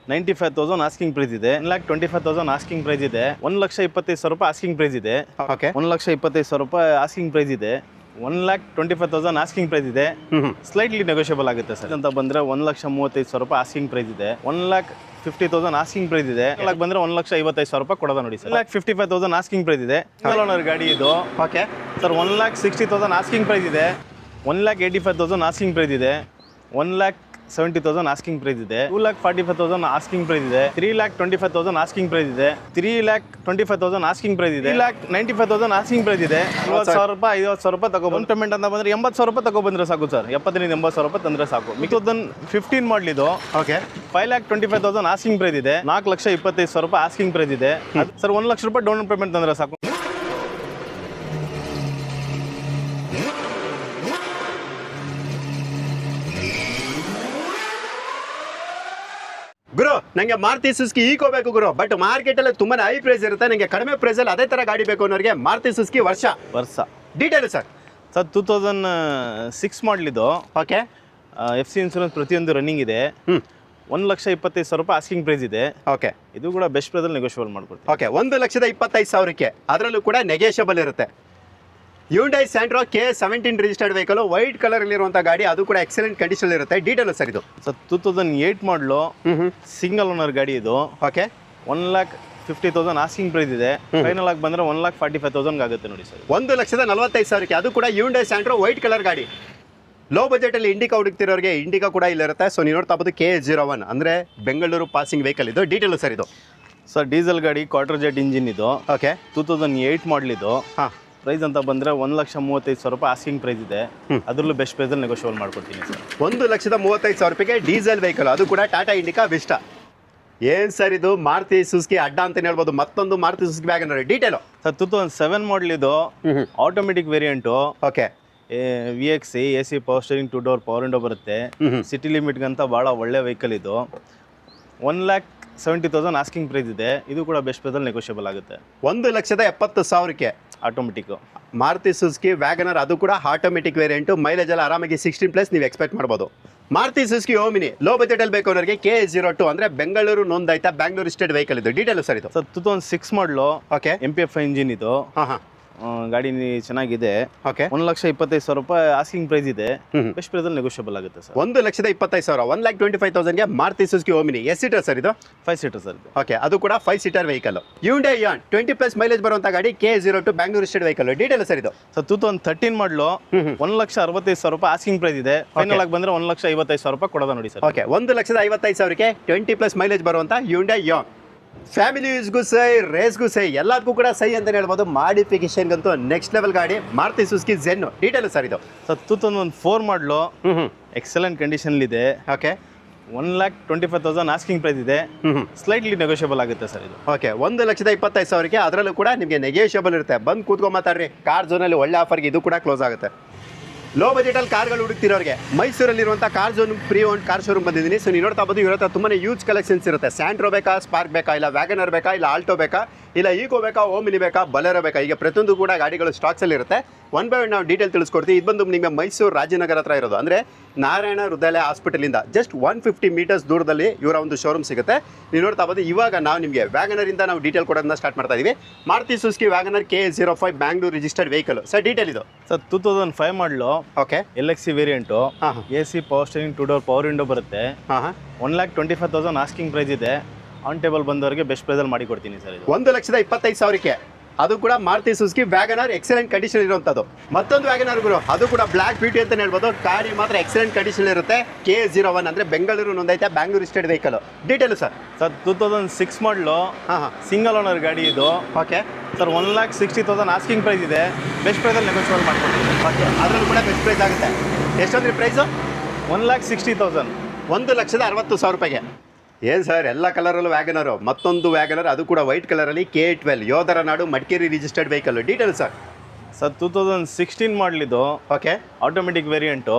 95,000 asking price ಇದೆ. 1,25,000 asking price ಇದೆ. 1,25,000 ರೂಪಾಯಿ ಆಸ್ಕಿಂಗ್ ಪ್ರೈಸ್ ಇದೆ. ಓಕೆ 1,25,000 ರೂಪಾಯಿ ಆಸ್ಕಿಂಗ್ ಪ್ರೈಸ್ ಇದೆ. 1,25,000 ಆಸ್ಕಿಂಗ್ ಪ್ರೈಸ್ ಇದೆ. ಸ್ಲೈಟ್ಲಿ ನೆಗೋಷಿಯಬಲ್ ಆಗುತ್ತೆ ಸರ್ ಅಂತ ಬಂದ್ರೆ 1,35,000 ರೂಪಾಯಿ ಆಸ್ಕಿಂಗ್ ಪ್ರೈಸ್ ಇದೆ. 1,50,000 ಆಸ್ಕಿಂಗ್ ಪ್ರೈಸ್ ಇದೆ. ಬಂದ್ರೆ 1,55,000 ರೂಪಾಯಿ ಕೊಡೋದ ನೋಡಿ ಸರ್. 1,55,000 ಆಸ್ಕಿಂಗ್ ಪ್ರೈಸ್ ಇದೆ. ಓನರ್ ಗಾಡಿ ಇದು. ಓಕೆ ಸರ್ 1,60,000 ಆಸ್ಕಿಂಗ್ ಪ್ರೈಸ್ ಇದೆ. 1,85,000 ಆಸ್ಕಿಂಗ್ ಪ್ರೈಸ್ ಇದೆ. 1,70,000 ಆಸ್ಕಿಂಗ್ ಪ್ರೈಸ್ ಇದೆ. 2,45,000 ಆಸ್ಕಿಂಗ್ ಪ್ರೈಸ್ ಇದೆ. 3,25,000 ಆಸ್ಕಿಂಗ್ ಪ್ರೈಸ್ ಇದೆ. 3,25,000 ಆಸ್ಕಿಂಗ್ ಪ್ರೈಸ್ ಇದೆ. 3,95,000 ಆಸ್ಕಿಂಗ್ ಪ್ರೈಸ್ ಇದೆ. 40,000 ರೂಪಾಯಿ 50,000 ರೂಪಾಯಿ ತಗೊಬಂದು ಪೇಮೆಂಟ್ ಅಂತ ಬಂದ್ರೆ 80,000 ರೂಪಾಯಿ ತಗೊಬಂದ್ರೆ ಸಾಕು ಸರ್. 70,000 ರೂಪಾಯಿ ತಂದ್ರೆ ಸಾಕು. 2015 ಮಾಡಲ್ ಇದು. ಓಕೆ 5,25,000 ಆಸ್ಕಿಂಗ್ ಪ್ರೈಸ್ ಇದೆ. 4,25,000 ರೂಪಾಯಿ ಆಸ್ಕಿಂಗ್ ಪ್ರೈಸ್ ಇದೆ ಸರ್. 1 ಲಕ್ಷ ರೂಪಾಯಿ ಡೌನ್ ಪೇಮೆಂಟ್ ತಂದ್ರೆ ಸಾಕು. ಗುರು ನಂಗೆ ಮಾರುತಿ ಸುಜುಕಿ ಈಕೋ ಬೇಕು ಗುರು, ಬಟ್ ಮಾರ್ಕೆಟ್ ಅಲ್ಲಿ ತುಂಬಾ ಹೈ ಪ್ರೈಸ್ ಇರುತ್ತೆ. ನಂಗೆ ಕಡಿಮೆ ಪ್ರೈಸ್ ಅಲ್ಲಿ ಅದೇ ತರ ಗಾಡಿ ಬೇಕು ಅನ್ನೋರಿಗೆ ಮಾರುತಿ ಸುಜುಕಿ ವರ್ಷ ಡೀಟೇಲ್ ಸರ್. 2006 ಮಾಡಲ್ ಇದು. ಓಕೆ FC ಇನ್ಸೂರೆನ್ಸ್ ಪ್ರತಿಯೊಂದು ರನ್ನಿಂಗ್ ಇದೆ. 1,25,000 ರೂಪಾಯಿ ಆಸ್ಕಿಂಗ್ ಪ್ರೈಸ್ ಇದೆ. ಓಕೆ ಇದು ಕೂಡ ಬೆಸ್ಟ್ ಪ್ರೈಸ್ ಅಲ್ಲಿ ನೆಗೋಷಿಯಬಲ್ ಮಾಡ್ಕೊಡ್ತೀವಿ. ಓಕೆ 1,25,000ಕ್ಕೆ ಅದರಲ್ಲೂ ಕೂಡ ನೆಗೋಷಿಯಬಲ್ ಇರುತ್ತೆ. Hyundai Santro K17 registered vehicle white colour ಇರುವಂತ ಗಾಡಿ, ಅದು ಕೂಡ ಎಕ್ಸಲೆಂಟ್ ಕಂಡೀಷನ್ ಇರುತ್ತೆ. ಡೀಟೇಲ್ ಸರ್ ಇದು. ಸರ್ 2008 ಮಾಡಲು ಸಿಂಗಲ್ ಓನರ್ ಗಾಡಿ ಇದು. ಓಕೆ 1,50,000 ಆಸ್ಕಿಂಗ್ ಪ್ರೈಸ್ ಇದೆ. ಫೈನಲ್ ಆಗಿ ಬಂದ್ರೆ 1,45,000 ಆಗುತ್ತೆ ನೋಡಿ ಸರ್. 1,45,000ಕ್ಕೆ ಅದು ಕೂಡ ಹ್ಯುಂಡೈ ಸ್ಯಾಂಟ್ರೋ ವೈಟ್ ಕಲರ್ ಗಾಡಿ. ಲೋ ಬಜೆಟ್ ಅಲ್ಲಿ ಇಂಡಿಕಾ ಹುಡುಕ್ತಿರೋರಿಗೆ ಇಂಡಿಕಾ ಕೂಡ ಇಲ್ಲಿರುತ್ತೆ. ಸೊ ನೀವು ನೋಡ್ತಾ ಬೋದು K01 ಅಂದ್ರೆ ಬೆಂಗಳೂರು ಪಾಸಿಂಗ್ ವೆಹಿಕಲ್ ಇದು. ಡೀಟೇಲ್ ಸರ್ ಇದು. ಸರ್ ಡೀಸೆಲ್ ಗಾಡಿ ಕ್ವಾರ್ಟರ್ ಜೆಟ್ ಇಂಜಿನ್ ಇದು. ಓಕೆ 2008 ಮಾಡಲ್ ಇದು. ಹಾಂ ಪ್ರೈಸ್ ಅಂತ ಬಂದ್ರೆ 1,35,000 ರೂಪಾಯಿ ಆಸ್ಕಿಂಗ್ ಪ್ರೈಸ್ ಇದೆ. ಅದರಲ್ಲೂ ಬೆಸ್ಟ್ ಪ್ರೈಸ್ ಅಲ್ಲಿ ನೆಗೋಷಿಯಬಲ್ ಮಾಡ್ಕೊಡ್ತೀನಿ ಸರ್. 1,35,000 ರೂಪಾಯಿಗೆ ಡೀಸೆಲ್ ವೆಹಿಕಲ್, ಅದು ಕೂಡ ಟಾಟಾ ಇಂಡಿಕಾ ವಿಸ್ಟಾ. ಏನ್ ಸರ್ ಇದು ಮಾರುತಿ ಸುಜುಕಿ ಅಡ್ಡ ಅಂತ ಹೇಳ್ಬೋದು. ಮತ್ತೊಂದು Maruti Suzuki WagonR detail. Sir 2007 model ಇದು. Automatic variant. Okay VXC AC power steering 2 door power window ಬರುತ್ತೆ. ಸಿಟಿ ಲಿಮಿಟ್ಗಂತ ಭಾಳ ಒಳ್ಳೆ ವೆಹಿಕಲ್ ಇದು. 1,70,000 ಆಸ್ಕಿಂಗ್ ಪ್ರೈಸ್ ಇದೆ. ಇದು ಕೂಡ ಬೆಸ್ಟ್ ಪ್ರೈಸ್ ಅಲ್ಲಿ ನೆಗೋಷಿಯಬಲ್ ಆಗುತ್ತೆ. 1,70,000ಕ್ಕೆ ಆಟೋಮೆಟಿಕ್ ಮಾರುತಿ ಸುಜುಕಿ ವ್ಯಾಗನರ್, ಅದು ಕೂಡ ಆಟೋಮೆಟಿಕ್ ವೇರಿಯಂಟು. ಮೈಲೇಜ್ ಎಲ್ಲ ಆರಾಮಾಗಿ 16+ ನೀವು ಎಕ್ಸ್ಪೆಕ್ಟ್ ಮಾಡ್ಬೋದು. Maruti Suzuki Omni low budget ಅಲ್ಲಿ ಬೇಕು ಅನ್ನೋರಿಗೆ K02 ಅಂದ್ರೆ ಬೆಂಗಳೂರು ನೋಂದಾಯಿತ ಬ್ಯಾಂಗ್ಳೂರ್ ಸ್ಟೇಟ್ ವೆಹಿಕಲ್ ಇದು. ಡೀಟೇಲ್ ಸರ್ ಇದು. ಸರ್ 2006 ಮಾಡಲು. ಓಕೆ MPF ಇಂಜಿನ್ ಇದು. ಹಾಂ ಗಾಡಿ ಚೆನ್ನಾಗಿದೆ. ಓಕೆ 1,25,000 ರೂಪಾಯಿ ಆಸ್ಕಿಂಗ್ ಪ್ರೈಸ್ ಇದೆ. ಬೆಸ್ಟ್ ಪ್ರೈಸ್ ಅಲ್ಲಿ ನೆಗೋಷಿಯಬಲ್ ಆಗುತ್ತೆ ಸರ್. 1,25,000 1,25,000ಗೆ ಮಾರುತಿ ಸುಜುಕಿ ಓಮಿನಿ. ಎಷ್ಟು ಸೀಟರ್ ಸರ್ ಇದು? 5 ಸೀಟರ್ ಸರ್ ಇದು. ಓಕೆ ಅದು ಕೂಡ 5 ಸೀಟರ್ ವೆಹಿಕಲ್. ಹ್ಯುಂಡೈ ಯಾನ್ 20+ ಮೈಲೇಜ್ ಬರುವಂತ ಗಾಡಿ K02 Bangalore state vehicle. Detail sir ಇದು. ಸರ್ 2013 ಮಾಡಲು. 1,65,000 ರೂಪಾಯಿ ಆಸ್ಕಿಂಗ್ ಪ್ರೈಸ್ ಇದೆ. ಫೈನಲ್ ಆಗಿ ಬಂದ್ರೆ 1,55,000 ರೂಪಾಯಿ ಕೊಡೋದ ನೋಡಿ ಸರ್. ಓಕೆ 1,55,000ಕ್ಕೆ 20+ ಮೈಲೇಜ್ ಬರುವಂತ ಹ್ಯುಂಡೈ ಯಾನ್. ಫ್ಯಾಮಿಲಿ ಯೂಸ್ಗೂ ಸೈ, ರೇಸ್ಗೂ ಸೈ, ಎಲ್ಲದಕ್ಕೂ ಕೂಡ ಸೈ ಅಂತ ಹೇಳ್ಬೋದು. ಮಾಡಿಫಿಕೇಶನ್ಗಂತೂ ನೆಕ್ಸ್ಟ್ ಲೆವೆಲ್ ಗಾಡಿ Maruti Suzuki Zen. Detail sir ಇದು. ಸರ್ 2004 ಮಾಡಲು. ಎಕ್ಸಲೆಂಟ್ ಕಂಡೀಷನ್ ಇದೆ. ಓಕೆ 1,25,000 ಆಸ್ಕಿಂಗ್ ಪ್ರೈಸ್ ಇದೆ. ಸ್ಲೈಟ್ಲಿ ನೆಗೋಷಿಯಬಲ್ ಆಗುತ್ತೆ ಸರ್ ಇದು. ಓಕೆ 1,25,000ಕ್ಕೆ ಅದರಲ್ಲೂ ಕೂಡ ನಿಮಗೆ ನೆಗೋಷಿಯಬಲ್ ಇರುತ್ತೆ. ಬಂದು ಕೂತ್ಕೊಂಡು ಮಾತಾಡ್ರಿ. ಕಾರ್ ಝೋನಲ್ಲಿ ಒಳ್ಳೆ ಆಫರ್ಗೆ ಇದು ಕೂಡ ಕ್ಲೋಸ್ ಆಗುತ್ತೆ. ಲೋ ಬಜೆಟಲ್ಲಿ ಕಾರ್ಗಳು ಹುಡುಕ್ತಿರೋರಿಗೆ ಮೈಸೂರಲ್ಲಿರುವಂಥ car zone pre own car showroom ಬಂದಿದ್ದೀನಿ. ಸೊ ನೀವು ನೋಡ್ತಾ ಬೋದು, ಇವ್ರ ಹತ್ರ ತುಂಬಾ ಯೂಸ್ ಕಲೆಕ್ಷನ್ಸ್ ಇರುತ್ತೆ. ಸ್ಯಾಂಟ್ರೋ ಬೇಕಾ, ಸ್ಪಾರ್ಕ್ ಬೇಕಾ, ಇಲ್ಲ ವ್ಯಾಗನರ್ ಬೇಕಾ, ಇಲ್ಲ ಆಲ್ಟೋ ಬೇಕಾ, ಇಲ್ಲ ಈಕೋ ಬೇಕಾ, ಓಮಿನಿ ಬೇಕಾ, ಬಲೆರೋ ಬೇಕಾ, ಈಗ ಪ್ರತಿಯೊಂದು ಕೂಡ ಗಾಡಿಗಳು ಸ್ಟಾಕ್ಸಲ್ಲಿ ಇರುತ್ತೆ. 1 ಬೈ 1 ನಾವು ಡೀಟೇಲ್ ತಿಳಿಸ್ಕೊಡ್ತೀವಿ. ಇದು ಬಂದು ನಿಮಗೆ ಮೈಸೂರು ರಾಜನಗರ ಹತ್ರ ಇರೋದು, ಅಂದರೆ ನಾರಾಯಣ ಹೃದಯಾಲಯ ಹಾಸ್ಪಿಟಲಿಂದ ಜಸ್ಟ್ 150 ಮೀಟರ್ಸ್ ದೂರದಲ್ಲಿ ಇವರ ಒಂದು ಶೋರೂಮ್ ಸಿಗುತ್ತೆ. ನೀವು ನೋಡ್ತಾ ಬೋದು, ಇವಾಗ ನಾವು ನಿಮಗೆ ವ್ಯಾಗನರಿಂದ ನಾವು ಡೀಟೇಲ್ ಕೊಡೋದನ್ನ ಸ್ಟಾರ್ಟ್ ಮಾಡ್ತಾ ಇದೀವಿ. Maruti Suzuki WagonR K05 Bangalore registered vehicle. Sir detail ಇದು. Sir 2005 model. Okay LXC variant. AC power steering 2 door power window ಬರುತ್ತೆ. 1,25,000 ಆಸ್ಕಿಂಗ್ ಪ್ರೈಸ್ ಇದೆ. ಆನ್ ಟೇಬಲ್ ಬಂದವರಿಗೆ ಬೆಸ್ಟ್ ಪ್ರೈಸಲ್ಲಿ ಮಾಡಿ ಕೊಡ್ತೀನಿ ಸರ್ ಇದು. 1,25,000ಕ್ಕೆ ಅದು ಕೂಡ Maruti Suzuki WagonR excellent condition ಇರುವಂಥದ್ದು. ಮತ್ತೊಂದು ವ್ಯಾಗನರ್ ಗುರು, ಅದು ಕೂಡ ಬ್ಲ್ಯಾಕ್ ಬ್ಯೂಟಿ ಅಂತ ಹೇಳ್ಬೋದು. ಗಾಡಿ ಮಾತ್ರ ಎಕ್ಸಲೆಂಟ್ ಕಂಡೀಷನ್ ಇರುತ್ತೆ. K01 ಅಂದರೆ ಬೆಂಗಳೂರು ನೋಂದಾಯಿತ Bangalore state vehicle. Detail sir. Sir 2006 ಮಾಡಲು. ಸಿಂಗಲ್ ಓನರ್ ಗಾಡಿ ಇದು. ಓಕೆ ಸರ್ 1,60,000 ಆಸ್ಕಿಂಗ್ ಪ್ರೈಸ್ ಇದೆ. ಬೆಸ್ಟ್ ಪ್ರೈಸಲ್ಲಿ ನೆಗೋಷಿಯಬಲ್ ಮಾಡ್ಕೊಡ್ತೀನಿ. ಓಕೆ ಅದರಲ್ಲೂ ಕೂಡ ಬೆಸ್ಟ್ ಪ್ರೈಸ್ ಆಗುತ್ತೆ. ಎಷ್ಟೊಂದ್ರಿ ಪ್ರೈಸು? 1,60,000. 1,60,000 ರೂಪಾಯಿಗೆ. ಏನು ಸರ್ ಎಲ್ಲ ಕಲರಲ್ಲೂ ವ್ಯಾಗನರು. ಮತ್ತೊಂದು ವ್ಯಾಗನರ್, ಅದು ಕೂಡ ವೈಟ್ ಕಲರಲ್ಲಿ K12 ಯೋಧರ ನಾಡು Madikeri registered vehicle. Detail sir. Sir 2016 ಮಾಡಲಿದ್ದು. Okay automatic variant.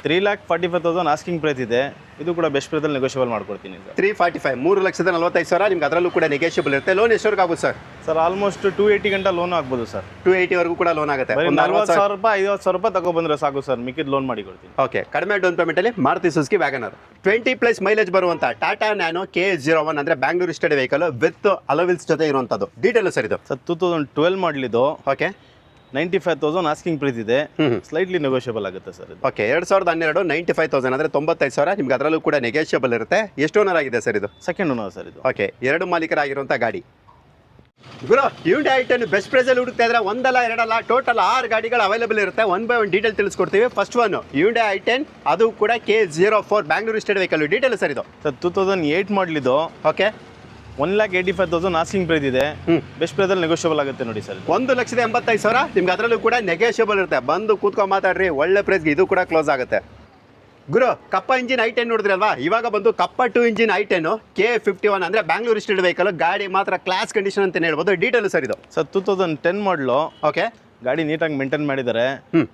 3,45,000 asking price ಇದೆ. ಇದು ಕೂಡ ಬೆಸ್ಟ್ ಪ್ರೈಸಲ್ಲಿ ನೆಗೋಷಿಯಬಲ್ ಮಾಡ್ಕೊಡ್ತೀನಿ ಸರ್. 345 3,45,000 ನಿಮ್ಗೆ ಅದರಲ್ಲೂ ಕೂಡ ನೆಗೋಷಿಯಬಲ್ ಇರುತ್ತೆ. ಲೋನ್ ಎಷ್ಟವರೆಗೂ ಆಗುತ್ತೆ ಸರ್? ಸರ್ ಆಲ್ಮೋಸ್ಟ್ 280 ಗಂಟ ಲೋನ್ ಆಗ್ಬೋದು ಸರ್. 280 ವರೆಗೂ ಕೂಡ ಲೋನ್ ಆಗುತ್ತೆ. ಬರೀ 40,000 ರೂಪಾಯಿ 50,000 ರೂಪಾಯಿ ತಗೊಬಂದ್ರೆ ಸಾಕು ಸರ್, ಮಿಕ್ಕಿದ ಲೋನ್ ಮಾಡಿ ಕೊಡ್ತೀನಿ. ಓಕೆ, ಕಡಿಮೆ ಡೌನ್ ಪೇಮೆಂಟಲ್ಲಿ ಮಾರುತಿ ಸುಜುಕಿ ವ್ಯಾಗನರ್ 20+ ಮೈಲೇಜ್ ಬರುವಂಥ ಟಾಟಾ ನ್ಯಾನೋ KH01 ಅಂದರೆ Bangalore state vehicle with alloy wheels ಜೊತೆ ಇರುವಂಥದ್ದು. ಡೀಟೇಲ್ ಸರ್ ಇದು ಸರ್ 2012 ಮಾಡಲಿದ್ದು. ಓಕೆ, 95,000 ಆಸ್ಕಿಂಗ್ ಪ್ರೈಸ್ ಇದೆ. ಸ್ಲೈಟ್ಲಿ ನೆಗೋಷಿಯಬಲ್ ಆಗುತ್ತೆ ಸರ್. ಓಕೆ, 2012 95,000 ಅಂದರೆ 95,000 ನಿಮ್ಗೆ ಅದರಲ್ಲೂ ಕೂಡ ನೆಗೋಷಿಯಬಲ್ ಇರುತ್ತೆ. ಎಷ್ಟು ಓನರ್ ಆಗಿದೆ ಸರ್ ಇದು? ಸೆಕೆಂಡ್ ಓನರ್ ಸರ್ ಇದು. ಓಕೆ, 2 ಮಾಲೀಕರಾಗಿರುವಂಥ ಗಾಡಿ. ಗುರು, ಹ್ಯುಂಡೈ ಐ10 ಬೆಸ್ಟ್ ಪ್ರೈಸಲ್ಲಿ ಹುಡುಕ್ತಾ ಇದ್ರೆ ಒಂದಲ್ಲ ಎರಡಲ್ಲ ಟೋಟಲ್ 6 ಗಾಡಿಗಳು ಅವೈಲೇಬಲ್ ಇರುತ್ತೆ. 1 ಬೈ 1 ಡೀಟೇಲ್ ತಿಳಿಸ್ಕೊಡ್ತೀವಿ. ಫಸ್ಟ್ ಒನ್ ಹ್ಯುಂಡೈ ಐ10, ಅದು ಕೂಡ KH04 Bangalore state vehicle. Detail sir ಇದು? ಸರ್ 2008 ಮಾಡಲಿದ್ದು. ಓಕೆ, 1,85,000 ಆಸ್ಕಿಂಗ್ ಪ್ರೈಸ್ ಇದೆ. ಬೆಸ್ಟ್ ಪ್ರೈಸಲ್ಲಿ ನೆಗೋಷಿಯಬಲ್ ಆಗುತ್ತೆ ನೋಡಿ ಸರ್. 1,85,000 ನಿಮ್ಗೆ ಅದರಲ್ಲೂ ಕೂಡ ನೆಗೋಷಿಯಬಲ್ ಇರುತ್ತೆ. ಬಂದು ಕೂತ್ಕೊಂಡು ಮಾತಾಡ್ರಿ, ಒಳ್ಳೆ ಪ್ರೈಸ್ಗೆ ಇದು ಕೂಡ ಕ್ಲೋಸ್ ಆಗುತ್ತೆ. ಗುರು, ಕಪ್ಪ ಇಂಜಿನ್ ಐ10 ನೋಡಿದ್ರಲ್ವಾ, ಇವಾಗ ಬಂದು ಕಪ್ಪ 2 ಇಂಜಿನ್ ಐ10 K51 ಅಂದರೆ ಬ್ಯಾಂಗ್ಳೂರ್ ಸ್ಟೇಟ್ ವೆಹಿಕಲ್. ಗಾಡಿ ಮಾತ್ರ ಕ್ಲಾಸ್ ಕಂಡೀಷನ್ ಅಂತ ಹೇಳ್ಬೋದು. ಡೀಟೇಲ್ ಸರ್ ಇದು? ಸರ್ 2010 ಮಾಡಲು. ಓಕೆ, ಗಾಡಿ ನೀಟಾಗಿ ಮೇಂಟೈನ್ ಮಾಡಿದ್ದಾರೆ.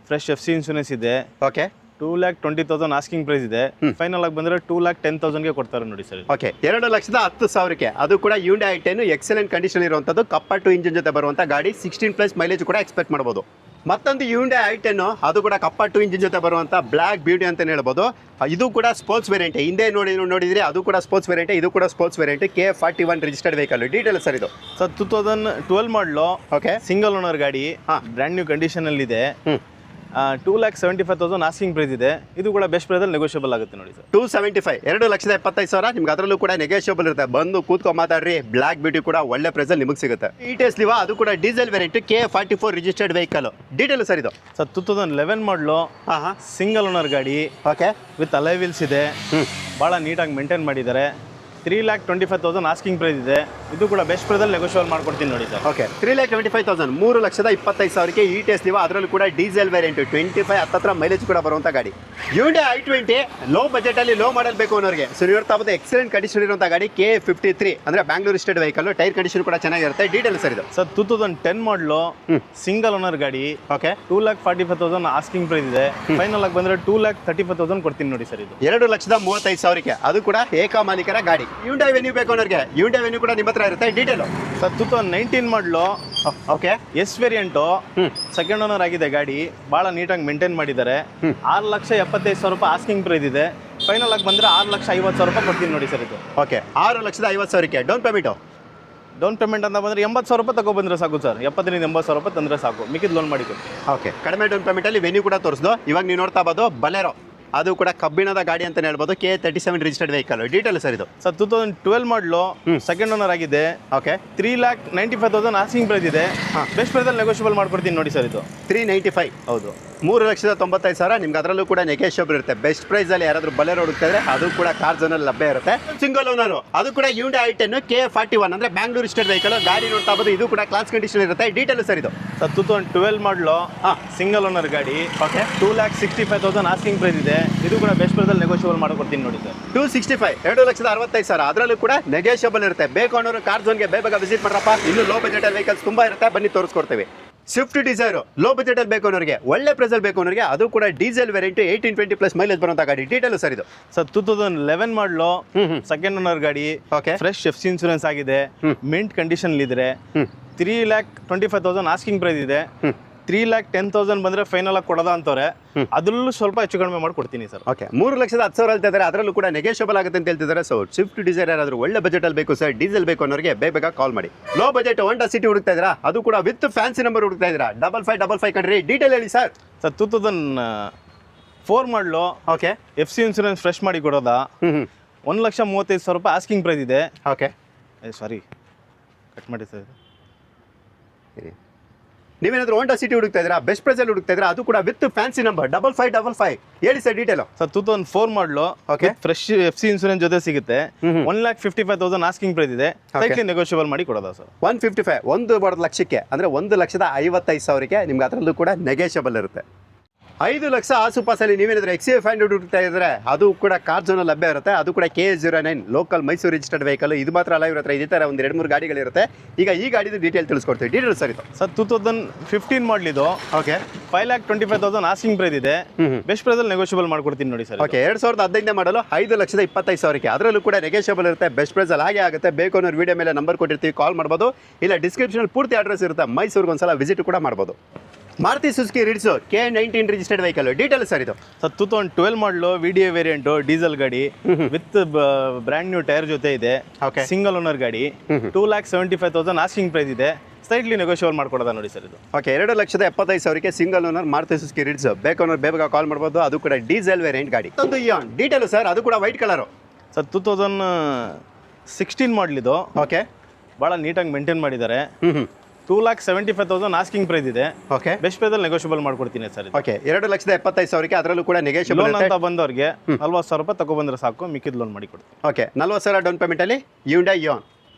ಫ್ರೆಶ್ FC ಇನ್ಶೂರೆನ್ಸ್ ಇದೆ. ಓಕೆ, 2,20,000 ಆಸ್ಕಿಂಗ್ ಪ್ರೈಸ್ ಇದೆ. ಫೈನಲ್ ಆಗಿ ಬಂದರೆ 2,10,000ಗೆ ಕೊಡ್ತಾರೆ ನೋಡಿ ಸರ್. ಓಕೆ, 2,10,000ಕ್ಕೆ ಅದು ಕೂಡ ಹ್ಯುಂಡೈ ಐ10 ಎಕ್ಸಲೆಂಟ್ ಕಂಡೀಷನ್ ಇರುವಂಥದ್ದು. ಕಪ್ಪ 2 ಇಂಜಿನ್ ಜೊತೆ ಬರುವಂಥ ಗಾಡಿ. 16+ ಮೈಲೇಜ್ ಕೂಡ ಎಕ್ಸ್ಪೆಕ್ಟ್ ಮಾಡ್ಬೋದು. ಮತ್ತೊಂದು ಹ್ಯುಂಡೈ ಐ10, ಅದು ಕೂಡ ಕಪ್ಪ 2 ಇಂಜಿನ್ ಜೊತೆ ಬರುವಂಥ ಬ್ಲ್ಯಾಕ್ ಬ್ಯೂಟಿ ಅಂತಲೇ ಹೇಳ್ಬೋದು. ಇದು ಕೂಡ ಸ್ಪೋರ್ಟ್ಸ್ ವೇರಿಯಂಟ್. ಹಿಂದೆ ನೋಡಿದ್ರೆ ಅದು ಕೂಡ ಸ್ಪೋರ್ಟ್ಸ್ ವೇರಿಯಂಟ್, ಇದು ಕೂಡ sports variant. K41 registered vehicle. Detail sir ಇದು? ಸರ್ 2012 ಮಾಡಲು. ಓಕೆ, ಸಿಂಗಲ್ ಓನರ್ ಗಾಡಿ. ಬ್ರ್ಯಾಂಡ್ ನ್ಯೂ ಕಂಡೀಷನಲ್ಲಿದೆ. 2,75,000 ಆಸ್ಕಿಂಗ್ ಪ್ರೈಸ್ ಇದೆ. ಇದು ಕೂಡ ಬೆಸ್ಟ್ ಪ್ರೈಸಲ್ಲಿ ನೆಗೋಷಿಯಬಲ್ ಆಗುತ್ತೆ ನೋಡಿ ಸರ್. 275 2,75,000 ನಿಮ್ಗೆ ಅದರಲ್ಲೂ ಕೂಡ ನೆಗೋಷಿಯಬಲ್ ಇರುತ್ತೆ. ಬಂದು ಕೂತ್ಕೊಂಡು ಮಾತಾಡ್ರಿ, ಬ್ಲ್ಯಾಕ್ ಬ್ಯೂಟಿ ಕೂಡ ಒಳ್ಳೆ ಪ್ರೈಸಲ್ಲಿ ನಿಮಗೆ ಸಿಗುತ್ತೆ. ETS ಲಿವಾ, ಅದು ಕೂಡ diesel variant. K44 registered vehicle. Detail sir ಇದು? ಸರ್ 2011 ಮಾಡಲು. ಸಿಂಗಲ್ ಓನರ್ ಗಾಡಿ. ಓಕೆ, ವಿತ್ ಅಲೈ ವೀಲ್ಸ್ ಇದೆ. ಭಾಳ ನೀಟಾಗಿ ಮೇಂಟೈನ್ ಮಾಡಿದ್ದಾರೆ. 3,25,000 ಆಸ್ಕಿಂಗ್ ಪ್ರೈಸ್ ಇದೆ. ಇದು ಕೂಡ ಬೆಸ್ಟ್ ಪ್ರೈಸಲ್ಲಿ ನೆಗೋಷಿಯಬಲ್ ಮಾಡ್ಕೊಡ್ತೀನಿ ನೋಡಿ ಸರ್. ಓಕೆ, 3,25,000 3,25,000ಕ್ಕೆ ETS ಲಿವಾ, ಅದರಲ್ಲೂ ಕೂಡ ಡೀಸೆಲ್ ವೇರಿಯಂಟ್. 25 ಹತ್ತತ್ರ ಮೈಲೇಜ್ ಕೂಡ ಬರುವಂಥ ಗಾಡಿ. ಹ್ಯುಂಡೈ ಐ20 ಲೋ ಬಜೆಟಲ್ಲಿ ಲೋ ಮಾಡಲ್ ಬೇಕು ಅನ್ನೋರಿಗೆ ಸರ್ ಇವ್ರ ತಾಬೋದು ಎಕ್ಸಲೆಂಟ್ ಕಂಡೀಷನ್ ಇರುವಂಥ ಗಾಡಿ. K53 ಅಂದರೆ Bangalore state vehicle. Tyre condition ಕೂಡ ಚೆನ್ನಾಗಿರುತ್ತೆ. ಡೀಟೇಲ್ ಸರ್ ಇದು? ಸರ್ 2010 ಮಾಡಲು. ಸಿಂಗಲ್ ಓನರ್ ಗಾಡಿ. ಓಕೆ, 2,45,000 ಆಸ್ಕಿಂಗ್ ಪ್ರೈಸ್ ಇದೆ. ಫೈನಲ್ ಆಗಿ ಬಂದರೆ 2,35,000 ಕೊಡ್ತೀನಿ ನೋಡಿ ಸರ್ ಇದು. 2,35,000ಕ್ಕೆ ಅದು ಕೂಡ ಏಕ ಮಾಲೀಕರ ಗಾಡಿ. ಹ್ಯುಂಡೈ ವೆನ್ಯೂ ಬೇಕು ಅನ್ನೋರಿಗೆ ಹ್ಯುಂಡೈ ವೆನ್ಯೂ ಕೂಡ ನಿಮ್ಮ ಹತ್ರ ಇರುತ್ತೆ. Detail sir 2019 model. Okay, S variant. Second owner ಆಗಿದೆ ಗಾಡಿ. ಭಾಳ ನೀಟಾಗಿ ಮೇಂಟೈನ್ ಮಾಡಿದ್ದಾರೆ. 6,75,000 ರೂಪಾಯಿ ಆಸ್ಕಿಂಗ್ ಪ್ರೈಸ್ ಇದೆ. ಫೈನಲ್ ಆಗಿ ಬಂದರೆ 6,50,000 ರೂಪಾಯಿ ಕೊಡ್ತೀನಿ ನೋಡಿ ಸರ್ ಇದು. ಓಕೆ, 6,50,000ಕ್ಕೆ ಡೌನ್ ಪೇಮೆಂಟು. ಡೌನ್ ಪೇಮೆಂಟ್ ಅಂತ ಬಂದರೆ 80,000 ರೂಪಾಯಿ ತಗೊಬಂದ್ರೆ ಸಾಕು ಸರ್. 70,000-80,000 ರೂಪಾಯಿ ತಂದರೆ ಸಾಕು, ಮಿಕ್ಕಿದ ಲೋನ್ ಮಾಡಿ ಕೊಡ್ತೀನಿ. ಓಕೆ, ಕಡಿಮೆ ಡೌನ್ ಪೇಮೆಂಟಲ್ಲಿ ವೆನ್ಯೂ ಕೂಡ ತೋರಿಸ್ದು. ಇವಾಗ ನೀವು ನೋಡ್ತಾ ಇರ್ಬೋದು ಬಲೆರೋ, ಅದು ಕೂಡ ಕಬ್ಬಿಣದ ಗಾಡಿ ಅಂತ ಹೇಳ್ಬೋದು. K37 registered vehicle. Detail sir ಇದು? ಸರ್ 2012 ಮಾಡಲು. ಸೆಕೆಂಡ್ ಓನರ್ ಆಗಿದೆ. ಓಕೆ, 3,95,000 ಆಸ್ಕಿಂಗ್ ಪ್ರೈಸ್ ಇದೆ. ಬೆಸ್ಟ್ ಪ್ರೈಸಲ್ಲಿ ನೆಗೋಷಿಯಬಲ್ ಮಾಡ್ಕೊಡ್ತೀನಿ ನೋಡಿ ಸರ್ ಇದು. 395. ಹೌದು, 3,95,000 ನಿಮ್ಗೆ ಅದರಲ್ಲೂ ಕೂಡ ನೆಗೋಷಿಯಬಲ್ ಇರುತ್ತೆ. ಬೆಸ್ಟ್ ಪ್ರೈಸಲ್ಲಿ ಯಾರಾದರೂ ಬಲೆರೋ ಹುಡುಕ್ತಿದ್ರೆ ಅದು ಕೂಡ ಕಾರ್ ಝೋನಲ್ಲಿ ಲಭ್ಯ ಇರುತ್ತೆ. ಸಿಂಗಲ್ ಓನರು, ಅದು ಕೂಡ ಹ್ಯುಂಡೈ ಐ10 K41 ಅಂದರೆ ಬ್ಯಾಂಗ್ಳೂರ್ ಸ್ಟೇಟ್ ವೆಹಿಕಲ್. ಗಾಡಿ ನೋಡ್ತಾ ಇರ್ಬೋದು, ಇದು ಕೂಡ ಕ್ಲಾಸ್ ಕಂಡೀಷನ್ ಇರುತ್ತೆ. ಡೀಟೇಲ್ ಸರ್ ಇದು? ಸರ್ 2012 ಮಾಡಲು. ಸಿಂಗಲ್ ಓನರ್ ಗಾಡಿ. ಓಕೆ, 2,65,000 ಆಸ್ಕಿಂಗ್ ಪ್ರೈಸ್ ಇದೆ. ಇದು ಕೂಡ ಬೆಸ್ಟ್ ಪ್ರೈಸಲ್ಲಿ ನೆಗೋಷಿಯಬಲ್ ಮಾಡ್ಕೊಡ್ತೀನಿ ನೋಡಿ ಸರ್. 265 2,65,000 ಅದರಲ್ಲೂ ಕೂಡ ನೆಗೋಷಿಯಬಲ್ ಇರುತ್ತೆ. ಬೇಕು ಅನ್ನೋರು ಕಾರ್ ಝೋನ್ಗೆ ಬೇಗ ವಿಸಿಟ್ ಮಾಡ್ರಪ್ಪ. ಇನ್ನು ಲೋ ಬಜೆಟಲ್ ವೆಹಿಕಲ್ಸ್ ತುಂಬ ಇರುತ್ತೆ, ಬನ್ನಿ ತೋರಿಸ್ಕೊಡ್ತೀವಿ. ಸ್ವಿಫ್ಟ್ ಡಿಸೈರ್ ಲೋ ಬಜೆಟಲ್ಲಿ ಬೇಕು ಅನ್ನೋರಿಗೆ, ಒಳ್ಳೆ ಪ್ರೈಸಲ್ಲಿ ಬೇಕು ಅನ್ನೋರಿಗೆ, ಅದು ಕೂಡ ಡೀಸೆಲ್ ವೇರಿಯಂಟ್. 18-20+ ಮೈಲೇಜ್ ಬರುವಂಥ ಗಾಡಿ. ಡೀಟೇಲ್ ಸರ್ ಇದು? ಸರ್ 2011 ಮಾಡಲು. ಸೆಕೆಂಡ್ ಓನರ್ ಗಾಡಿ. ಓಕೆ, ಫ್ರೆಶ್ FC ಇನ್ಶೂರೆನ್ಸ್ ಆಗಿದೆ. ಮಿಂಟ್ ಕಂಡೀಷನ್ ಇದ್ರೆ. 3,25,000 ಆಸ್ಕಿಂಗ್ ಪ್ರೈಸ್ ಇದೆ. 3,10,000 ಬಂದರೆ ಫೈನಲ್ ಆಗಿ ಕೊಡೋದ ಅಂತವ್ರೆ. ಅದರಲ್ಲೂ ಸ್ವಲ್ಪ ಹೆಚ್ಚು ಕಡಿಮೆ ಮಾಡಿ ಕೊಡ್ತೀನಿ ಸರ್. ಓಕೆ, 3,10,000 ಹೇಳ್ತಿದ್ದಾರೆ. ಅದರಲ್ಲೂ ಕೂಡ ನೆಗೋಷಿಯಬಲ್ ಆಗುತ್ತೆ ಅಂತ ಹೇಳ್ತಿದ್ದಾರೆ. ಸೊ ಸ್ವಿಫ್ಟ್ ಡಿಸೈರ್ ಯಾರಾದರೂ ಒಳ್ಳೆ ಬಜೆಟಲ್ಲಿ ಬೇಕು ಸರ್, ಡೀಸೆಲ್ ಬೇಕು ಅನ್ನೋರಿಗೆ ಬೇಗ ಕಾಲ್ ಮಾಡಿ. ಲೋ ಬಜೆಟ್ ಹೋಂಡಾ ಸಿಟಿ ಹುಡುಕ್ತಾ ಇದ್ದೀರಾ, ಅದು ಕೂಡ ವಿತ್ ಫ್ಯಾನ್ಸಿ ನಂಬರ್ ಹುಡುಕ್ತಾ ಇದ್ದೀರಾ. 5555 ಕಣ್ರಿ. ಡೀಟೇಲ್ ಹೇಳಿ ಸರ್? ಸರ್ 2004 ಮಾಡಲು. ಓಕೆ, FC ಇನ್ಶೂರೆನ್ಸ್ ಫ್ರೆಶ್ ಮಾಡಿ ಕೊಡೋದ. 1,35,000 ರೂಪಾಯಿ ಆಸ್ಕಿಂಗ್ ಪ್ರೈಸ್ ಇದೆ. ಓಕೆ, ಸಾರಿ ಕಟ್ ಮಾಡಿ ಸರ್. ನೀವೇನಾದರೂ ಹೋಂಡಾ ಸಿಟಿ ಹುಡುಕ್ತಾ ಇದ್ದೀರಾ, ಬೆಸ್ಟ್ ಪ್ರೈಸಲ್ಲಿ ಹುಡುಕ್ತಾ ಇದ್ದೀರಾ, ಅದು ಕೂಡ ವಿತ್ ಫ್ಯಾನ್ಸಿ ನಂಬರ್ 5555. ಹೇಳಿ ಸರ್ ಡೀಟೇಲ್? ಸರ್ 2004 ಮಾಡಲು. ಓಕೆ, ಫ್ರೆಶ್ FC ಇನ್ಶೂರೆನ್ಸ್ ಜೊತೆ ಸಿಗುತ್ತೆ. 1,55,000 ಆಸ್ಕಿಂಗ್ ಪ್ರೈಸ್ ಇದೆ. ಸೈಟ್ಲಿ ನೆಗೋಷಿಯಬಲ್ ಮಾಡಿ ಕೊಡೋದ ಸರ್. 155 1 ಲಕ್ಷಕ್ಕೆ ಅಂದರೆ 1,55,000ಕ್ಕೆ ನಿಮ್ಗೆ ಅದರಲ್ಲೂ ಕೂಡ ನೆಗೋಷಿಯಬಲ್ ಇರುತ್ತೆ. 5 ಲಕ್ಷ ಆಸುಪಾಸಲ್ಲಿ ನೀವೇನಾದರೂ XC500 ಹುಡುಕ್ತಾ ಇದ್ರೆ ಅದು ಕೂಡ ಕಾರ್ ಝೋನಲ್ಲಿ ಲಭ್ಯ ಇರುತ್ತೆ. ಅದು ಕೂಡ KS09 local Mysuru registered vehicle. ಇದು ಮಾತ್ರ ಅಲ್ಲ, ಇವ್ರ ಹತ್ರ ಇದೇ ಥರ ಒಂದು 2-3 ಗಾಡಿಗಳಿರುತ್ತೆ. ಈಗ ಈ ಗಾಡಿದು ಡೀಟೇಲ್ ತಿಳಿಸ್ಕೊಡ್ತೀವಿ. ಡೀಟೇಲ್ ಸರ್ ಇದು ಸರ್ 2015 ಮಾಡಲ್ ಇದು. ಓಕೆ, 5,25,000 ಆಸ್ಕಿಂಗ್ ಪ್ರೈಸ್ ಇದೆ. ಬೆಸ್ಟ್ ಪ್ರೈಸಲ್ಲಿ ನೆಗೋಷಿಯಬಲ್ ಮಾಡ್ಕೊಡ್ತೀನಿ ನೋಡಿ ಸರ್. ಓಕೆ, 2015 ಮಾಡಲು 5,25,000. ಅದರಲ್ಲೂ ಕೂಡ ನೆಗೋಷಿಯಬಲ್ ಇರುತ್ತೆ. ಬೆಸ್ಟ್ ಪ್ರೈಸಲ್ಲಿ ಹಾಗೆ ಆಗುತ್ತೆ. ಬೇಕು ಅನ್ನೋ ವಿಡಿಯೋ ಮೇಲೆ ನಂಬರ್ ಕೊಟ್ಟಿರ್ತೀವಿ, ಕಾಲ್ ಮಾಡ್ಬೋದು. ಇಲ್ಲ ಡಿಸ್ಕ್ರಿಪ್ಷನ್ ಪೂರ್ತಿ ಅಡ್ರೆಸ್ ಇರುತ್ತೆ. ಮೈಸೂರಿಗೆ ಒಂದ್ಸಲ ವಿಸಿಟ್ ಕೂಡ ಮಾಡ್ಬೋದು. Maruti Suzuki Ritz K19 registered vehicle. Detail sir ಇದು ಸರ್ 2012 ಮಾಡಲು VDA ವೇರಿಯಂಟು, ಡೀಸೆಲ್ ಗಾಡಿ ವಿತ್ ಬ್ರ್ಯಾಂಡ್ ನ್ಯೂ ಟೈರ್ ಜೊತೆ ಇದೆ. ಓಕೆ, ಸಿಂಗಲ್ ಓನರ್ ಗಾಡಿ. 2,75,000 ಆಸ್ಕಿಂಗ್ ಪ್ರೈಸ್ ಇದೆ. ಸ್ಲೈಟ್ಲಿ ನೆಗೋಷಿಯಬಲ್ ಮಾಡ್ಕೊಡೋದ ನೋಡಿ ಸರ್ ಇದು. Okay, 2,75,000 single owner Maruti Suzuki Ritz. ಬೇಕು ಅನ್ನೋರು ಬೇಗ ಕಾಲ್ ಮಾಡ್ಬೋದು. ಅದು ಕೂಡ ಡೀಸೆಲ್ ವೇರಿಯಂಟ್ ಗಾಡಿ. ಒಂದು ಇಯಾನ್ ಡೀಟೇಲ್ ಸರ್, ಅದು ಕೂಡ ವೈಟ್ ಕಲರು. ಸರ್ 2016 ಮಾಡಲ್ ಇದು. ಓಕೆ, ಭಾಳ ನೀಟಾಗಿ ಮೇಂಟೈನ್ ಮಾಡಿದ್ದಾರೆ. 2,75,000 ಆಸ್ಕಿಂಗ್ ಪ್ರೈಸ್ ಇದೆ. ಓಕೆ, ಬೆಸ್ಟ್ ಪ್ರೈಸಲ್ಲಿ ನೆಗೋಷಿಯಬಲ್ ಮಾಡ್ಕೊಡ್ತೀನಿ ಸರ್. ಓಕೆ, 2,75,000. ಅದರಲ್ಲೂ ಕೂಡ ನೆಗೋಷಿಯಬಲ್ ಲೋನ್ ಅಂತ ಬಂದವ್ರಿಗೆ 40,000 ರೂಪಾಯಿ ತಗೊಬಂದ್ರೆ ಸಾಕು, ಮಿಕ್ಕಿದ ಲೋನ್ ಮಾಡಿ ಕೊಡ್ತೀನಿ. ಓಕೆ, 40,000 ಡೌನ್ ಪೇಮೆಂಟಲ್ಲಿ ಹ್ಯುಂಡೈ ಇಯಾನ್.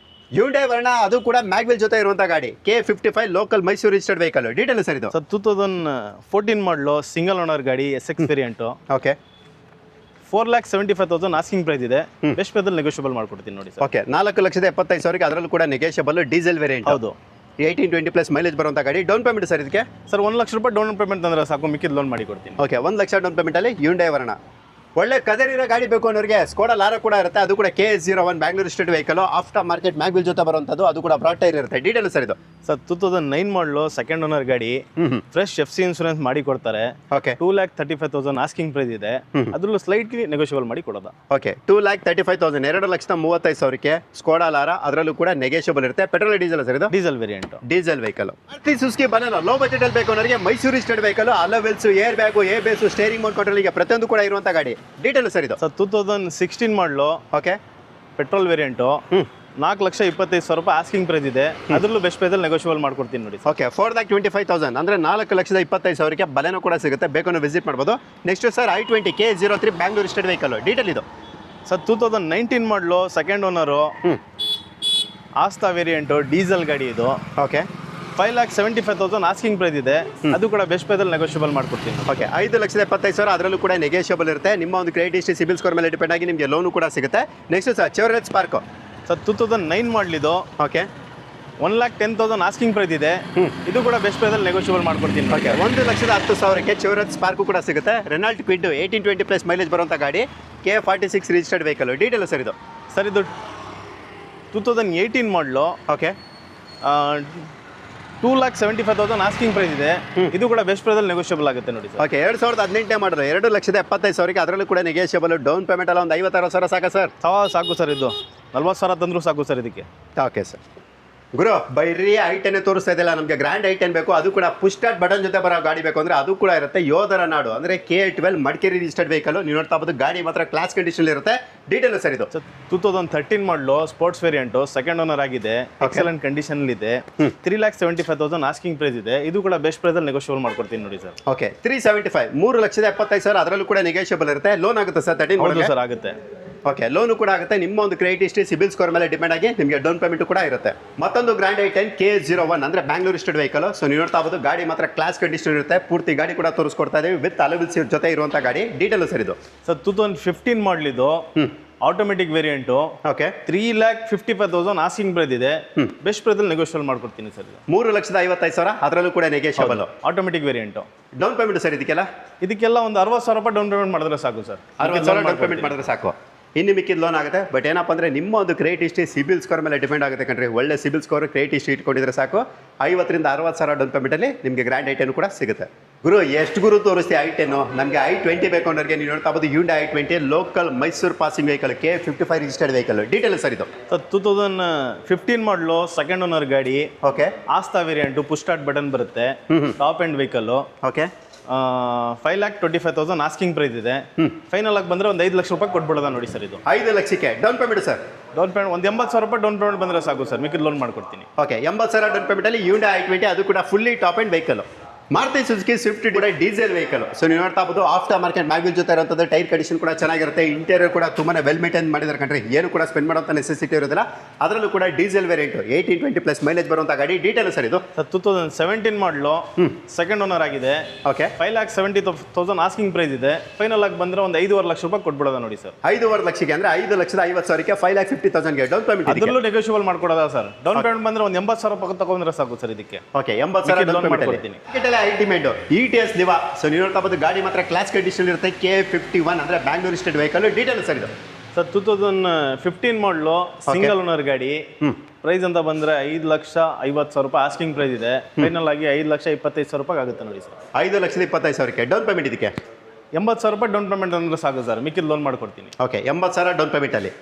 ಹ್ಯುಂಡೈ ವರ್ಣ, ಅದು ಕೂಡ ಮ್ಯಾಗ್ವಿಲ್ ಜೊತೆ ಇರುವಂಥ ಗಾಡಿ. K55 local Mysuru registered vehicle. Detail sir ಇದು ಸರ್ 2014 ಮಾಡಲು ಸಿಂಗಲ್ ಓನರ್ ಗಾಡಿ, SX variant. Okay, 4,75,000 asking price ಇದೆ. ಬೆಸ್ಟ್ ಪ್ರೈಸಲ್ಲಿ ನೆಗೋಷಿಯಬಲ್ ಮಾಡ್ಕೊಡ್ತೀನಿ ನೋಡಿ ಸರ್. ಓಕೆ, 4,75,000. ಅದರಲ್ಲೂ ಕೂಡ ನೆಗೋಷಿಯಬಲ್ ಡೀಸೆಲ್ ವೇರಿಯಂಟ್. ಹೌದು, 18-20+ ಮೈಲೇಜ್ ಬರುವಂಥ ಗಾಡಿ. ಡೌನ್ ಪೇಮೆಂಟ್ ಸರ್ ಇದಕ್ಕೆ ಸರ್ 1 ಲಕ್ಷ ರೂಪಾಯಿ ಡೌನ್ ಪೇಮೆಂಟ್ ಅಂದ್ರೆ ಸಾಕು, ಮಿಕ್ಕಿದ ಲೋನ್ ಮಾಡಿ ಕೊಡ್ತೀನಿ. ಓಕೆ, 1 ಲಕ್ಷ ಡೌನ್ ಪೇಮೆಂಟಲ್ಲಿ ಹ್ಯುಂಡೈ ವರ್ಣ. ಒಳ್ಳೆ ಕದರ್ ಇರೋ ಗಾಡಿ ಬೇಕು ಅನ್ನೋರಿಗೆ ಸ್ಕೋಡಾ ಲಾರಾ ಕೂಡ ಇರುತ್ತೆ. ಅದು ಕೂಡ KS01 Bangalore state vehicle. After market mag wheel ಜೊತೆ ಬರುವಂಥದ್ದು. ಅದು ಕೂಡ ಬ್ರಾಡ್ ಟೈರ್ ಇರುತ್ತೆ. ಡೀಟೇಲ್ ಸರ್ ಇದು ಸರ್ 2009 ಮಾಡಲು ಸೆಕೆಂಡ್ ಓನರ್ ಗಾಡಿ. ಫ್ರೆಶ್ FC ಇನ್ಸೂರೆನ್ಸ್ ಮಾಡಿ ಕೊಡ್ತಾರೆ. ಓಕೆ, 2,35,000 ಆಸ್ಕಿಂಗ್ ಪ್ರೈಸ್ ಇದೆ. ಅದ್ರಲ್ಲೂ ಸ್ಲೈಟ್ಲಿ ನೆಗೋಷಿಯಬಲ್ ಮಾಡಿ ಕೊಡೋದ. Okay, 2,35,000, 2,35,000 Skoda Lara. ಅದರಲ್ಲೂ ಕೂಡ ನೆಗೋಷಿಯಬಲ್ ಇರುತ್ತೆ. ಪೆಟ್ರೋಲ್ ಡೀಸೆಲ್ ಸರ್ ಇದು diesel variant. Diesel vehicle. Maruti Suzuki ಬನಾನಾ ಲೋ ಬಜೆಟ್ ಅಲ್ಲಿ ಬೇಕು ಅನ್ನೋರಿಗೆ Mysuru registered vehicle. Alloy wheels, air bag, ಬೇಸು, ಸ್ಟೇರಿಂಗ್ ಮೋಡ್ ಕಂಟ್ರೋಲ್, ಈಗ ಪ್ರತಿಯೊಂದು ಕೂಡ ಇರುವಂಥ ಗಾಡಿ. ಡೀಟೇಲ್ ಸರ್ ಇದು ಸರ್ 2016 ಮಾಡಲು. Okay, petrol variant. 4,25,000 ರೂಪಾಯಿ ಆಸ್ಕಿಂಗ್ ಪ್ರೈಸ್ ಇದೆ. ಅದರಲ್ಲೂ ಬೆಸ್ಟ್ ಪ್ರೈಸಲ್ಲಿ ನೆಗೋಷಿಯಬಲ್ ಮಾಡ್ಕೊಡ್ತೀನಿ ನೋಡಿ. ಓಕೆ, 4,25,000 ಅಂದರೆ 4,25,000 ಬಲೆನೂ ಕೂಡ ಸಿಗುತ್ತೆ. ಬೇಕು ವಿಸಿಟ್ ಮಾಡ್ಬೋದು. Next sir I20 K03 Bangalore state vehicle. Detail ಇದು ಸರ್ 2019 ಮಾಡಲು ಸೆಕೆಂಡ್ ಓನರು. ಆಸ್ತಾ ವೇರಿಯಂಟು, ಡೀಸೆಲ್ ಗಾಡಿ ಇದು. ಓಕೆ, 5,75,000 ಆಸ್ಕಿಂಗ್ ಪ್ರೈಸ್ ಇದೆ. ಅದು ಕೂಡ ಬೆಸ್ಟ್ ಪ್ರೈಸಲ್ಲಿ ನೆಗೋಷಿಯಬಲ್ ಮಾಡ್ಕೊಡ್ತೀನಿ. ಓಕೆ, 5,75,000. ಅದರಲ್ಲೂ ಕೂಡ ನೆಗೋಷಿಯಬಲ್ ಇರುತ್ತೆ. ನಿಮ್ಮ ಒಂದು ಕ್ರೆಡಿಟ್ ಹಿಸ್ಟ್ರಿ, ಸಿಬಿಲ್ ಸ್ಕೋರ್ ಮೇಲೆ ಡಿಪೆಂಡ್ ಆಗಿ ನಿಮಗೆ ಲೋನು ಕೂಡ ಸಿಗುತ್ತೆ. Next sir Chevrolet Spark. Sir 2009 ಮಾಡಲಿದ್ದು. ಓಕೆ, 1,10,000 ಆಸ್ಕಿಂಗ್ ಪ್ರೈಸ್ ಇದೆ. ಇದು ಕೂಡ ಬೆಸ್ಟ್ ಪ್ರೈಸಲ್ಲಿ ನೆಗೋಷಿಯಬಲ್ ಮಾಡ್ಕೊಡ್ತೀನಿ. ಓಕೆ, 1,10,000 ಚೆವ್ರೋಲೆಟ್ ಸ್ಪಾರ್ಕು ಕೂಡ ಸಿಗುತ್ತೆ. ರೆನಾಲ್ಟ್ ಕ್ವಿಡ್ 18-20+ ಮೈಲೇಜ್ ಬರುವಂಥ ಗಾಡಿ. K46 registered vehicle. Detail sir ಇದು ಸರ್ ಇದು 2018 ಮಾಡಲು. ಓಕೆ, 2,75,000 ಆಸ್ಕಿಂಗ್ ಪ್ರೈಸ್ ಇದೆ. ಇದು ಕೂಡ ಬೆಸ್ಟ್ ಪ್ರೈಸಲ್ಲಿ ನೆಗೋಷಿಯಬಲ್ ಆಗುತ್ತೆ ನೋಡಿ ಸರ್. ಓಕೆ, 2018 ಮಾಡಲು 2,75,000. ಅದರಲ್ಲೂ ಕೂಡ ನೆಗೋಷಿಯಬಲ್. ಡೌನ್ ಪೇಮೆಂಟ್ ಎಲ್ಲ ಒಂದು 50,000 ಸಾಕಾ ಸರ್? ಸಾಕು ಸರ್. ಇದು 40,000 ತಂದರೂ ಸಾಕು ಸರ್ ಇದಕ್ಕೆ. Okay sir. ಗುರು ಬೈರಿ I10 ತೋರಿಸ್ತಾ ಇದೆಯಲ್ಲ, ನಮಗೆ ಗ್ರ್ಯಾಂಡ್ I10 ಬೇಕು. ಅದು ಕೂಡ ಪುಷ್ ಸ್ಟಾರ್ಟ್ ಬಟನ್ ಜೊತೆ ಬರೋ ಗಾಡಿ ಬೇಕು ಅಂದರೆ ಅದು ಕೂಡ ಇರುತ್ತೆ. ಯೋಧರ ನಾಡು ಅಂದರೆ K12 ಮಡಿಕೇರಿ ರಿಜಿಸ್ಟರ್ಡ್ ವೆಹಿಕಲ್. ನೀವು ನೋಡ್ತಾ ಇರ್ಬೋದು, ಗಾಡಿ ಮಾತ್ರ ಕ್ಲಾಸ್ ಕಂಡೀಷನ್ ಇರುತ್ತೆ. ಡೀಟೇಲ್ ಸರ್ ಇದು 2013 ಮಾಡಲು ಸ್ಪೋರ್ಟ್ಸ್ ವೇರಿಯಂಟು, ಸೆಕೆಂಡ್ ಓನರ್ ಆಗಿದೆ. ಎಕ್ಸಲೆಂಟ್ ಕಂಡೀಷನ್ ಇದೆ. 3,75,000 ಆಸ್ಕಿಂಗ್ ಪ್ರೈಸ್ ಇದೆ. ಇದು ಕೂಡ ಬೆಸ್ಟ್ ಪ್ರೈಸಲ್ಲಿ ನೆಗೋಷಿಯಬಲ್ ಮಾಡ್ಕೊಡ್ತೀನಿ ನೋಡಿ ಸರ್. ಓಕೆ, 375, 3,75,000. ಅದರಲ್ಲೂ ಕೂಡ ನೆಗೋಷಿಯಬಲ್ ಇರುತ್ತೆ. ಲೋನ್ ಆಗುತ್ತೆ ಸರ್? 13 ಸರ್ ಆಗುತ್ತೆ. ಓಕೆ, ಲೋನು ಕೂಡ ಆಗುತ್ತೆ. ನಿಮ್ಮ ಒಂದು ಕ್ರೆಡಿಟ್ ಹಿಸ್ಟ್ರಿ, ಸಿಬಿಲ್ ಸ್ಕೋರ್ ಮೇಲೆ ಡಿಪೆಂಡ್ ಆಗಿ ನಿಮಗೆ ಡೌನ್ ಪೇಮೆಂಟ್ ಕೂಡ ಇರುತ್ತೆ. ಮತ್ತೊಂದು ಗ್ರ್ಯಾಂಡ್ I10 K01 ಅಂದರೆ ಬ್ಯಾಂಗ್ಳೂರ್ ಸ್ಟೇಟ್ ವೆಹಿಕಲ್. ಸೊ ನೀವು ನೋಡ್ತಾ ಇರ್ಬೋದು, ಗಾಡಿ ಮಾತ್ರ ಕ್ಲಾಸ್ ಕಂಡೀಷನ್ ಇರುತ್ತೆ. ಪೂರ್ತಿ ಗಾಡಿ ಕೂಡ ತೋರಿಸ್ಕೊಡ್ತಾ ಇದ್ದೀವಿ ವಿತ್ ಅಲವೆಲ್ಸ್ ಜೊತೆ ಇರುವಂಥ ಗಾಡಿ. ಡೀಟೇಲ್ ಸರ್ ಇದು ಸರ್ 2015 ಮಾಡಲಿದ್ದು. Automatic variant. Okay, 3,55,000 asking price ಇದೆ. ಬೆಸ್ಟ್ ಪ್ರೈಸಲ್ಲಿ ನೆಗೋಷಿಯಬಲ್ ಮಾಡ್ಕೊಡ್ತೀನಿ ಸರ್. 3,55,000. ಅದರಲ್ಲೂ ಕೂಡ negotiable. Automatic variant. Down payment sir ಇದಕ್ಕೆಲ್ಲ ಒಂದು 60,000 ರೂಪಾಯಿ ಡೌನ್ ಪೇಮೆಂಟ್ ಮಾಡಿದ್ರೆ ಸಾಕು ಸರ್. 60,000 ಡೌನ್ ಪೇಮೆಂಟ್ ಮಾಡಿದ್ರೆ ಸಾಕು. ಇನ್ನು ಮಿಕ್ಕಿದ ಲೋನ್ ಆಗುತ್ತೆ. ಬಟ್ ಏನಪ್ಪ ಅಂದರೆ ನಿಮ್ಮ ಒಂದು ಕ್ರೆಡಿಟ್ ಹಿಸ್ಟ್ರಿ, ಸಿಬಿಲ್ ಸ್ಕೋರ್ ಮೇಲೆ ಡಿಪೆಂಡ್ ಆಗುತ್ತೆ ಕಣ್ರಿ. ಒಳ್ಳೆ ಸಿಬಿಲ್ ಸ್ಕೋರ್, ಕ್ರೆಡಿಟ್ ಹಿಸ್ಟ್ರಿ ಇಟ್ಕೊಂಡಿದ್ರೆ ಸಾಕು. 50,000 to 60,000 ಡೌನ್ ಪೇಮೆಂಟಲ್ಲಿ ನಿಮಗೆ ಗ್ರ್ಯಾಂಡ್ I10 ಕೂಡ ಸಿಗುತ್ತೆ. ಗುರು ಎಷ್ಟು ಗುರು ತೋರಿಸ್ತೀವಿ I10? ನಮಗೆ I20 ಬೇಕು ಅನ್ನೋರಿಗೆ ನೀವು ನೋಡ್ತಾ ಇರ್ಬೋದು, Hyundai I20 local Mysuru passing vehicle. K55 registered vehicle. Detail sir ಇದು 2015 ಮಾಡಲು ಸೆಕೆಂಡ್ ಓನರ್ ಗಾಡಿ. Okay, Asta variant, push start button ಬರುತ್ತೆ. Top end vehicle. Okay, 5,25,000 asking price ಇದೆ. ಫೈನಲ್ ಆಗಿ ಬಂದರೆ ಒಂದು 5 ಲಕ್ಷ ರೂಪಾಯಿ ಕೊಟ್ಬಿಡೋದ ನೋಡಿ ಸರ್. ಇದು 5 ಲಕ್ಷಕ್ಕೆ down payment sir. Down payment ಒಂದು 80,000 ರೂಪಾಯಿ ಡೌನ್ ಪೇಮೆಂಟ್ ಬಂದರೆ ಸಾಕು ಸರ್. ಮಿಕ್ಕಿದ ಲೋನ್ ಮಾಡ್ಕೊಡ್ತೀನಿ. ಓಕೆ, 80,000 ಡೌನ್ ಪೇಮೆಂಟಲ್ಲಿ ಹ್ಯುಂಡೈ I20. ಅದು ಕೂಡ fully top end vehicle. Maruti Suzuki Swift ಕೂಡ ಡೀಸೆಲ್ ವೆಹಿಕಲ್. ಸೊ ನೀವು ನೋಡ್ತಾ ಇರ್ಬೋದು ಆಫ್ಟರ್ ಮಾರ್ಕೆಟ್ ಮ್ಯಾಗ್ವಿಲ್ ಜೊತೆ ಇರುವಂಥದ್ದು. ಟೈರ್ ಕಂಡೀಷನ್ ಕೂಡ ಚೆನ್ನಾಗಿರುತ್ತೆ. ಇಂಟೀರಿಯರ್ ಕೂಡ ತುಂಬಾ ವೆಲ್ ಮೇಂಟೈನ್ ಮಾಡಿದ್ದಾರೆ ಕಂಡ್ರಿ. ಏನು ಕೂಡ ಸ್ಪೆಂಡ್ ಮಾಡುವಂಥ ನೆಸೆಸಿಟಿ ಇರೋದಿಲ್ಲ. ಅದರಲ್ಲೂ ಕೂಡ ಡೀಸೆಲ್ ವೇರಿಯಂಟ್ 18-20+ ಮೈಲೇಜ್ ಬರುವಂಥ ಗಾಡಿ. ಡೀಟೇಲ್ ಸರ್ ಇದು ಸರ್ 2017 ಮಾಡಲು, ಸೆಕೆಂಡ್ ಓನರ್ ಆಗಿದೆ. ಓಕೆ, 5,70,000 ಆಸ್ಕಿಂಗ್ ಪ್ರೈಸ್ ಇದೆ. ಫೈನಲ್ ಆಗಿ ಬಂದ್ರೆ ಒಂದು 5.5 ಲಕ್ಷ ರೂಪಾಯಿ ಕೊಟ್ಬಿಡೋದ ನೋಡಿ ಸರ್. 5.5 ಲಕ್ಷಕ್ಕೆ ಅಂದ್ರೆ 5,50,000ಕ್ಕೆ 5,50,000ಗೆ ಡೌನ್ ಪೇಮೆಂಟ್. ಅದರಲ್ಲೂ ನೆಗೋಷಿಯಬಲ್ ಮಾಡ್ಕೊಡೋದ ಸರ್. ಡೌನ್ ಪೇಮೆಂಟ್ ಬಂದ್ರೆ ಒಂದು 80,000 ರೂಪಾಯಿ ತಗೊಂಡ್ರೆ ಸಾಕು ಸರ್. ಇದಕ್ಕೆ ಓಕೆ, 80,000 ಡೌನ್ ಪೇಮೆಂಟ್ ಮಾಡ್ಕೊಡ್ತೀನಿ. Ultimate ETS ದಿವಾ. ಸೊ ನೀವು ನೋಡ್ತಾ ಇರ್ಬೋದು ಗಾಡಿ ಮಾತ್ರ ಕ್ಲಾಸ್ ಕಂಡೀಷನ್ ಇರುತ್ತೆ. KA51 ಅಂದ್ರೆ Bangalore state vehicle. Detail sir ಇದು ಸರ್ 2015 ಮಾಡಲು, ಸಿಂಗಲ್ ಓನರ್ ಗಾಡಿ. ಪ್ರೈಸ್ ಅಂತ ಬಂದ್ರೆ 5,50,000 ರೂಪಾಯಿ ಆಸ್ಕಿಂಗ್ ಪ್ರೈಸ್ ಇದೆ. ಫೈನಲ್ ಆಗಿ 5,25,000 ರೂಪಾಯಿ ಆಗುತ್ತೆ ನೋಡಿ ಸರ್. 5,25,000ಕ್ಕೆ down payment. ಇದಕ್ಕೆ 80,000 ರೂಪಾಯಿ ಡೌನ್ ಪೇಮೆಂಟ್ ಅಂದ್ರೆ ಸಾಕು ಸರ್. ಮಿಕ್ಕಿದ ಲೋನ್ ಮಾಡ್ಕೊಡ್ತೀನಿ. ಓಕೆ, 80,000 ಡೌನ್ ಪೇಮೆಂಟ್ ಅಲ್ಲಿ